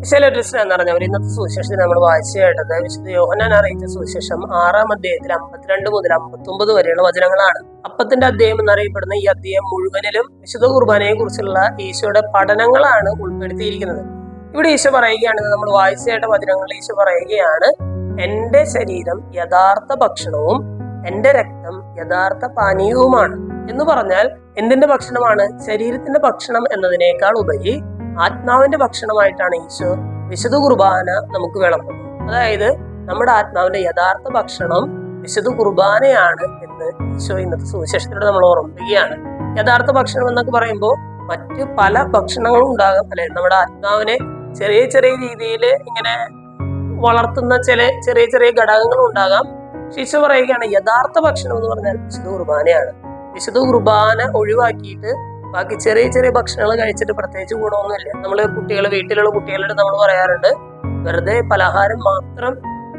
വിശലട്രിസ്റ്റ് എന്ന് പറഞ്ഞവർ ഇന്നത്തെ സുവിശേഷത്തിൽ നമ്മൾ വായിച്ചു കേട്ടത് വിശുദ്ധ യോഹന്നാൻ അറിയിച്ച സുവിശേഷം 6-ാം അധ്യായത്തിൽ 52 മുതൽ 59 വരെയുള്ള വചനങ്ങളാണ്. അപ്പത്തിന്റെ അധ്യായം എന്നറിയപ്പെടുന്ന ഈ അധ്യായം മുഴുവനിലും വിശുദ്ധ കുർബാനയെ കുറിച്ചുള്ള ഈശോയുടെ പഠനങ്ങളാണ് ഉൾപ്പെടുത്തിയിരിക്കുന്നത്. ഇവിടെ ഈശോ പറയുകയാണ്, നമ്മൾ വായിച്ചു കേട്ട വചനങ്ങളിൽ ഈശോ പറയുകയാണ്, എന്റെ ശരീരം യഥാർത്ഥ ഭക്ഷണവും എന്റെ രക്തം യഥാർത്ഥ പാനീയവുമാണ് എന്ന് പറഞ്ഞാൽ എന്തിന്റെ ഭക്ഷണമാണ്? ശരീരത്തിന്റെ ഭക്ഷണം എന്നതിനേക്കാൾ ഉപരി ആത്മാവിന്റെ ഭക്ഷണമായിട്ടാണ് ഈശോ വിശുദ്ധ കുർബാന നമുക്ക് വിളമ്പുന്നത്. അതായത് നമ്മുടെ ആത്മാവിന്റെ യഥാർത്ഥ ഭക്ഷണം വിശുദ്ധ കുർബാനയാണ് എന്ന് ഈശോ ഇന്നത്തെ സുവിശേഷത്തിലൂടെ നമ്മൾ ഓർമ്മിക്കുകയാണ്. യഥാർത്ഥ ഭക്ഷണം എന്നൊക്കെ പറയുമ്പോൾ മറ്റ് പല ഭക്ഷണങ്ങളും ഉണ്ടാകാം, അല്ലെ? നമ്മുടെ ആത്മാവിനെ ചെറിയ ചെറിയ രീതിയിൽ ഇങ്ങനെ വളർത്തുന്ന ചെറിയ ചെറിയ ഘടകങ്ങളും ഉണ്ടാകാം. ഈശോ പറയുകയാണ് യഥാർത്ഥ ഭക്ഷണം എന്ന് പറഞ്ഞാൽ വിശുദ്ധ കുർബാനയാണ്. വിശുദ്ധ കുർബാന ഒഴിവാക്കിയിട്ട് ബാക്കി ചെറിയ ചെറിയ ഭക്ഷണങ്ങൾ കഴിച്ചിട്ട് പ്രത്യേകിച്ച് ഗുണമൊന്നുമില്ല. വീട്ടിലുള്ള കുട്ടികളോട് നമ്മൾ പറയാറുണ്ട്, വെറുതെ പലഹാരം മാത്രം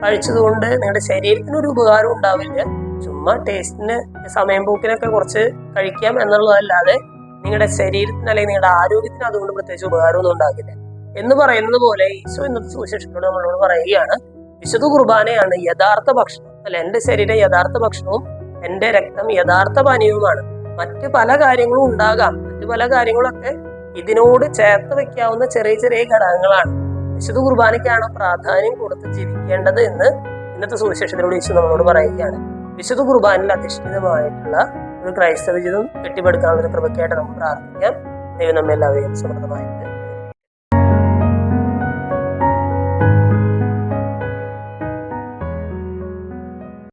കഴിച്ചതുകൊണ്ട് നിങ്ങളുടെ ശരീരത്തിന് ഒരു ഉപകാരം ഉണ്ടാവില്ല, ചുമ്മാ ടേസ്റ്റിന് സമയം പോക്കിനൊക്കെ കുറച്ച് കഴിക്കാം എന്നുള്ളതല്ലാതെ നിങ്ങളുടെ ശരീരത്തിന് അല്ലെങ്കിൽ നിങ്ങളുടെ ആരോഗ്യത്തിന് അതുകൊണ്ട് പ്രത്യേകിച്ച് ഉപകാരമൊന്നും ഉണ്ടാകില്ല എന്ന് പറയുന്നത് പോലെ ഈശോ ഇന്നത്തെ സുവിശേഷത്തോട് നമ്മളോട് പറയുകയാണ്, വിശുദ്ധ കുർബാനയാണ് യഥാർത്ഥ ഭക്ഷണം, അല്ലെ? എന്റെ ശരീരം യഥാർത്ഥ ഭക്ഷണവും എന്റെ രക്തം യഥാർത്ഥ പാനീയവുമാണ്. മറ്റു പല കാര്യങ്ങളും ഉണ്ടാകാം, മറ്റു പല കാര്യങ്ങളൊക്കെ ഇതിനോട് ചേർത്ത് വെക്കാവുന്ന ചെറിയ ചെറിയ ഘടകങ്ങളാണ്. വിശുദ്ധ കുർബാനയ്ക്കാണ് പ്രാധാന്യം കൊടുത്ത് ജീവിക്കേണ്ടത് എന്ന് ഇന്നത്തെ സുവിശേഷത്തിലൂടെ ഈശോ നമ്മളോട് പറയുകയാണ്. വിശുദ്ധ കുർബാനയിൽ അധിഷ്ഠിതമായിട്ടുള്ള ഒരു ക്രൈസ്തവ ജീവിതം കെട്ടിപ്പടുക്കാനുള്ള ഒരു കൃപയ്ക്കായിട്ട് നമുക്ക് പ്രാർത്ഥിക്കാം. ദൈവം നമ്മെ എല്ലാവരെയും സമൃദ്ധമായിട്ട്